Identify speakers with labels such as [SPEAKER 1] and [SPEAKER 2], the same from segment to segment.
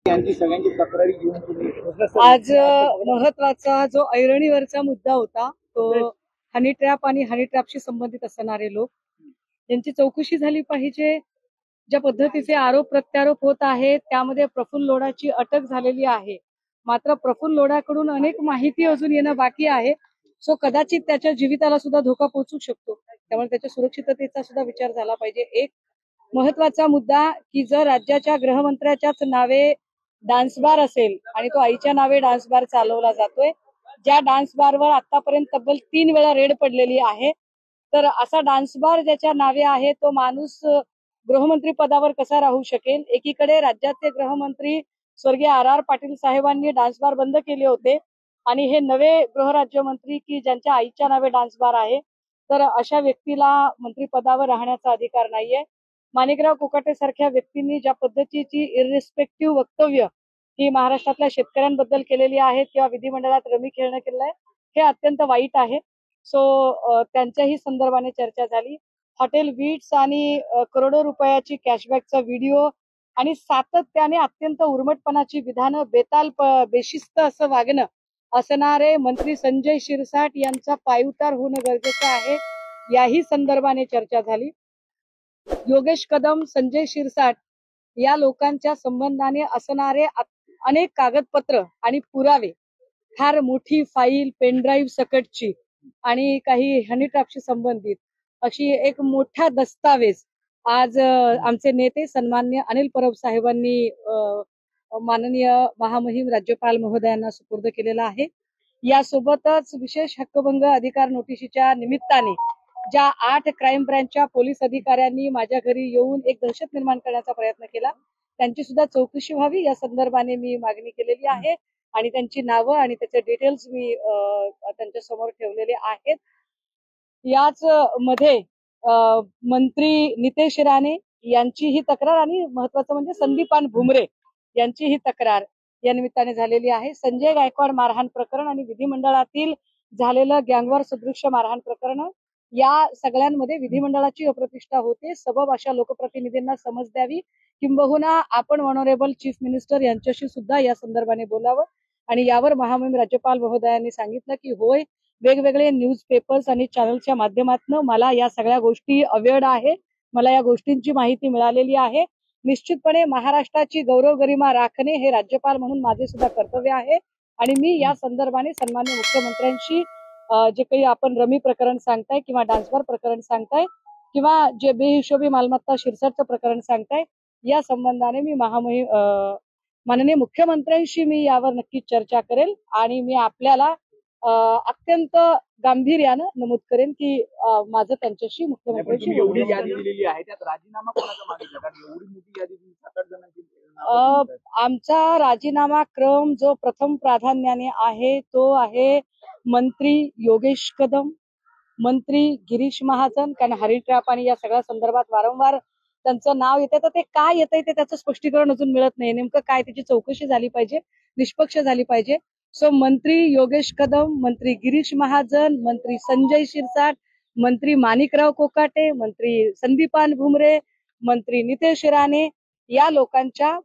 [SPEAKER 1] यांची सगळ्यांची तक्रारी घेऊन तुम्ही
[SPEAKER 2] आज महत्वाचा जो ऐरणीवरचा मुद्दा होता तो हनी ट्रॅप आणि हनी ट्रॅपशी संबंधित असणारे लोक यांची चौकशी झाली पाहिजे। ज्या पद्धतीचे आरोप प्रत्यारोप होत आहेत त्यामध्ये प्रफुल्ल लोढाची अटक झालेली आहे, मात्र प्रफुल्ल लोढाकडून अनेक माहिती अजून येणं बाकी आहे। सो कदाचित त्याच्या जीविताला सुद्धा धोका पोहोचू शकतो, त्यामुळे त्याच्या सुरक्षिततेचा सुद्धा विचार झाला पाहिजे। एक महत्वाचा मुद्दा की जर राज्याच्या गृहमंत्र्याच्याच नावे डान्स बार असेल आणि तो आईच्या नावे डान्स बार चालवला जातोय, ज्या डान्स बारवर आतापर्यंत तब्बल 3 वेळा रेड पडलेली आहे, तर असा डान्स बार ज्याच्या नावे आहे तो माणूस गृहमंत्री पदावर कसा राहू शकेल। एकीकडे राज्याचे गृहमंत्री स्वर्गीय RR पाटील साहेबांनी डान्स बार बंद केले होते आणि हे नवे गृहराज्यमंत्री की ज्यांच्या आईच्या नावे डान्स बार आहे, तर अशा व्यक्तीला मंत्रिपदावर राहण्याचा अधिकार नाहीये। माणिकराव कोकाटे सारख्या व्यक्तींनी ज्या पद्धतीची इररिस्पेक्टिव्ह वक्तव्य ही महाराष्ट्रातल्या शेतकऱ्यांबद्दल केलेली आहेत किंवा विधिमंडळात रमी खेळणं केलंय, हे अत्यंत वाईट आहे। सो त्यांच्याही संदर्भाने चर्चा झाली। हॉटेल बीट्स आणि करोडो रुपयाची कॅशबॅकचा व्हिडिओ आणि सातत्याने अत्यंत उर्मटपणाची विधानं, बेशिस्त असं वागणं असणारे मंत्री संजय शिरसाट यांचा पायउतार होणं गरजेचं आहे, याही संदर्भाने चर्चा झाली। योगेश कदम, संजय शिरसाट या लोकांच्या संबंधाने असणारे अनेक कागदपत्र आणि पुरावे, फार मोठी फाईल, पेनड्राईव्ह सकटची आणि काही हनी ट्रॅपशी संबंधित अशी एक मोठा दस्तावेज आज आमचे नेते सन्माननीय अनिल परब साहेबांनी माननीय महामहिम राज्यपाल महोदयांना सुपूर्द केलेला आहे। यासोबतच विशेष हक्कभंग अधिकार नोटिशीच्या निमित्ताने ज्या 8 क्राईम ब्रँचच्या पोलीस अधिकाऱ्यांनी माझ्या घरी येऊन एक दहशत निर्माण करण्याचा प्रयत्न केला, त्यांची सुद्धा चौकशी व्हावी या संदर्भाने मी मागणी केलेली आहे आणि त्यांची नावं आणि त्याचे डिटेल्स मी त्यांच्या समोर ठेवलेले आहेत। याच मध्ये मंत्री नितेश राणे यांची ही तक्रार आणि महत्वाचं म्हणजे संदीपान भुमरे यांची ही तक्रार या निमित्ताने झालेली आहे। संजय गायकवाड मारहाण प्रकरण आणि विधिमंडळातील झालेलं गँगवॉर सदृश्य मारहाण प्रकरण या सगळ्यांमध्ये विधिमंडळाची अप्रतिष्ठा होते। सबब अशा लोकप्रतिनिधींना समज द्यावी, किंबहुना आपण ऑनरेबल चीफ मिनिस्टर यांच्याशी सुद्धा या संदर्भाने बोलावं आणि यावर महामहिम राज्यपाल महोदयांनी सांगितलं की होय, वेगवेगळे न्यूज पेपर्स आणि चॅनलच्या माध्यमातून मला या सगळ्या गोष्टी अवेअर्ड आहे, मला या गोष्टींची माहिती मिळालेली आहे। निश्चितपणे महाराष्ट्राची गौरव गरिमा राखणे हे राज्यपाल म्हणून माझे सुद्धा कर्तव्य आहे आणि मी या संदर्भाने सन्माननीय मुख्यमंत्र्यांशी जे काही आपण रमी प्रकरण सांगताय किंवा डान्सबार प्रकरण सांगताय किंवा जे बेहिशोबी मालमत्ता शिरसाटचं प्रकरण सांगताय, या संबंधाने मी माननीय मुख्यमंत्र्यांशी मी यावर नक्कीच चर्चा करेल आणि मी आपल्याला अत्यंत गांभीर्यानं नमूद करेन की माझं त्यांच्याशी मुख्यमंत्र्यांशी
[SPEAKER 1] एवढी यादी दिलेली आहे, त्यात राजीनामा कोणाचा मागितला? कारण एवढी मोठी यादी 7-8 जणांची
[SPEAKER 2] आमचा राजीनामा क्रम जो प्रथम प्राधान्याने आहे तो आहे मंत्री योगेश कदम, मंत्री गिरीश महाजन, कारण हनी ट्रॅप आणि या सगळ्या संदर्भात वारंवार त्यांचं नाव येते, तर ते काय येतंय ते त्याचं स्पष्टीकरण अजून मिळत नाही, नेमकं काय त्याची चौकशी झाली पाहिजे, निष्पक्ष झाली पाहिजे। सो मंत्री योगेश कदम, मंत्री गिरीश महाजन, मंत्री संजय शिरसाट, मंत्री माणिकराव कोकाटे, मंत्री संदीपान भुमरे, मंत्री नितेश राणे या लोकांच्या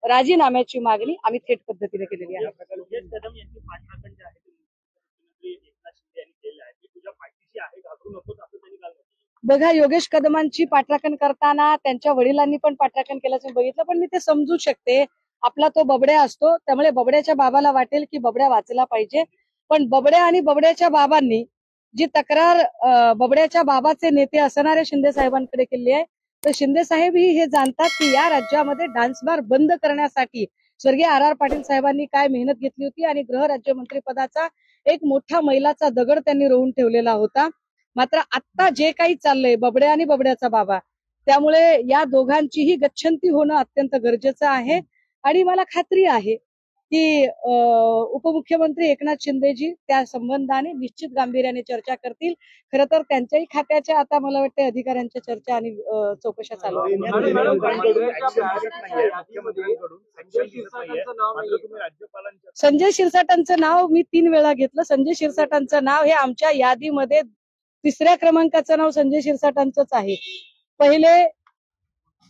[SPEAKER 2] राजीनाम्याची मागणी आम्ही थेट पद्धतीने केलेली आहे।
[SPEAKER 1] योगेश कदम यांची पाठराखण जी आहे मुख्यमंत्री एकनाथ शिंदे यांनी केली आहे, ती तुझ्या पाठीशी आहे, घाबरू नकोस असं त्यांनी काल म्हटलं।
[SPEAKER 2] बघा, योगेश कदमांची पाठराखण करताना त्यांच्या वडिलांनी पण पाठराखण केल्याचं बघितलं, पण मी ते समजू शकते, आपला तो बबड्या असतो, त्यामुळे बबड्याच्या बाबाला वाटेल की बबड्या वाचला पाहिजे, पण बबड्या आणि बबड्याच्या बाबांनी जी तक्रार बबड्याच्या बाबाचे नेते असणाऱ्या शिंदे साहेबांकडे केली आहे, तर शिंदे साहेब ही हे जाणतात की या राज्यामध्ये डान्स बार बंद करण्यासाठी स्वर्गीय RR पाटील साहेबांनी काय मेहनत घेतली होती आणि गृहराज्यमंत्री पदाचा एक मोठा मैलाचा दगड त्यांनी रोवून ठेवलेला होता। मात्र आता जे काही चाललंय बबड्या आणि बबड्याचा बाबा, त्यामुळे या दोघांचीही गच्छंती होणं अत्यंत गरजेचं आहे आणि मला खात्री आहे की उपमुख्यमंत्री एकनाथ शिंदेजी त्या संबंधाने निश्चित गांभीर्याने चर्चा करतील। खरं तर त्यांच्याही खात्याच्या आता मला वाटतं अधिकाऱ्यांच्या चर्चा आणि चौकशा चालू आहेत। संजय शिरसाटांचं नाव मी 3 वेळा घेतलं। संजय शिरसाटांचं नाव हे आमच्या यादीमध्ये 3ऱ्या क्रमांकाचं नाव संजय शिरसाटांचंच आहे। पहिले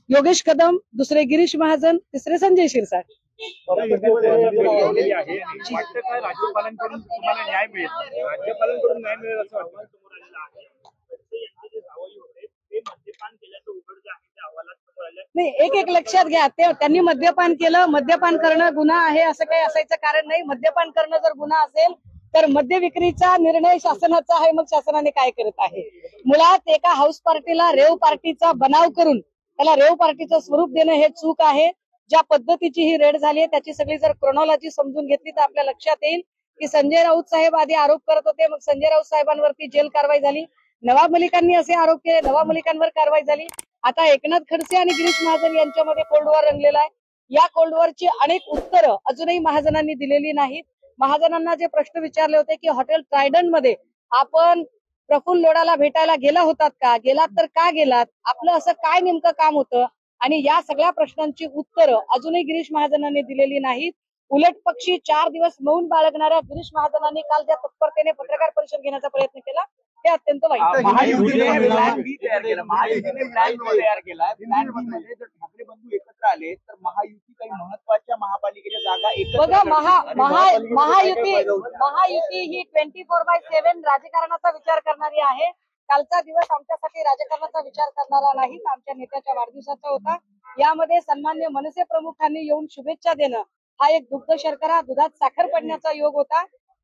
[SPEAKER 2] योगेश कदम, दुसरे गिरीश महाजन, तिसरे संजय शिरसाट।
[SPEAKER 1] घेतलेली आहे. वाटतं काय राज्यपालांकडून तुम्हाला न्याय मिळेल, राज्यपालांकडून न्याय मिळेल असं वाटतं समोर आलेलं आहे. खडसे यांचे जे जावई होते ते मद्यपान केल्याचं उघड जे आहे त्या अहवालात समोर आलं.
[SPEAKER 2] नाही, एक एक लक्षात घ्या, त्यांनी मद्यपान केलं, मद्यपान करणं गुन्हा आहे असं काही असायचं कारण नाही. मद्यपान करणं जर गुन्हा असेल तर मद्य विक्रीचा निर्णय शासनाचा आहे, मग शासनाने काय करत आहे. मुळात एका हाऊस पार्टीला रेव पार्टीचा बनाव करून त्याला रेव पार्टीचं स्वरूप देणं हे चूक आहे. ज्या पद्धतीची ही रेड झाली आहे त्याची सगळी जर क्रोनॉलॉजी समजून घेतली तर आपल्या लक्षात येईल की संजय राऊत साहेब आधी आरोप करत होते, मग संजय राऊत साहेबांवरती जेल कारवाई झाली. नवाब मलिकांनी असे आरोप केले, नवाब मलिकांवर कारवाई झाली. आता एकनाथ खडसे आणि गिरीश महाजन यांच्यामध्ये कोल्ड वॉर रंगलेला आहे. या कोल्ड वॉरची अनेक उत्तरं अजूनही महाजनांनी दिलेली नाहीत. महाजनांना जे प्रश्न विचारले होते की हॉटेल ट्रायडंट मध्ये आपण प्रफुल्ल लोढाला भेटायला गेला होतात का, गेलात तर का गेलात, आपलं असं काय नेमकं काम होतं, आणि या सगळ्या प्रश्नांची उत्तरं अजूनही गिरीश महाजनांनी दिलेली नाहीत. उलट पक्षी 4 दिवस मौन बाळगणाऱ्या गिरीश महाजनांनी काल ज्या तत्परतेने पत्रकार परिषद घेण्याचा प्रयत्न केला ते अत्यंत वाईट.
[SPEAKER 3] महायुतीने प्लॅन बी तयार केला. महायुतीने प्लॅन बी तयार केला. प्लॅन बी मध्ये जर ठाकरे बंधू एकत्र आले तर महायुती काही महत्वाच्या महापालिकेच्या जागा एकत्र
[SPEAKER 2] बघा,
[SPEAKER 3] करतील.
[SPEAKER 2] महायुती ही 24/7 राजकारणाचा विचार करणारी आहे. कालचा दिवस आमच्यासाठी राजकारणाचा विचार करणारा नाही, आमच्या नेत्याच्या वाढदिवसाचा होता. यामध्ये सन्मान्य मनसे प्रमुखांनी येऊन शुभेच्छा देणं हा एक दुग्ध शर्करा दुधात साखर पडण्याचा योग होता.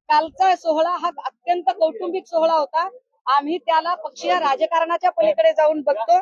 [SPEAKER 2] कालचा सोहळा हा अत्यंत कौटुंबिक सोहळा होता. आम्ही त्याला पक्षीय राजकारणाच्या पलीकडे जाऊन बघतो.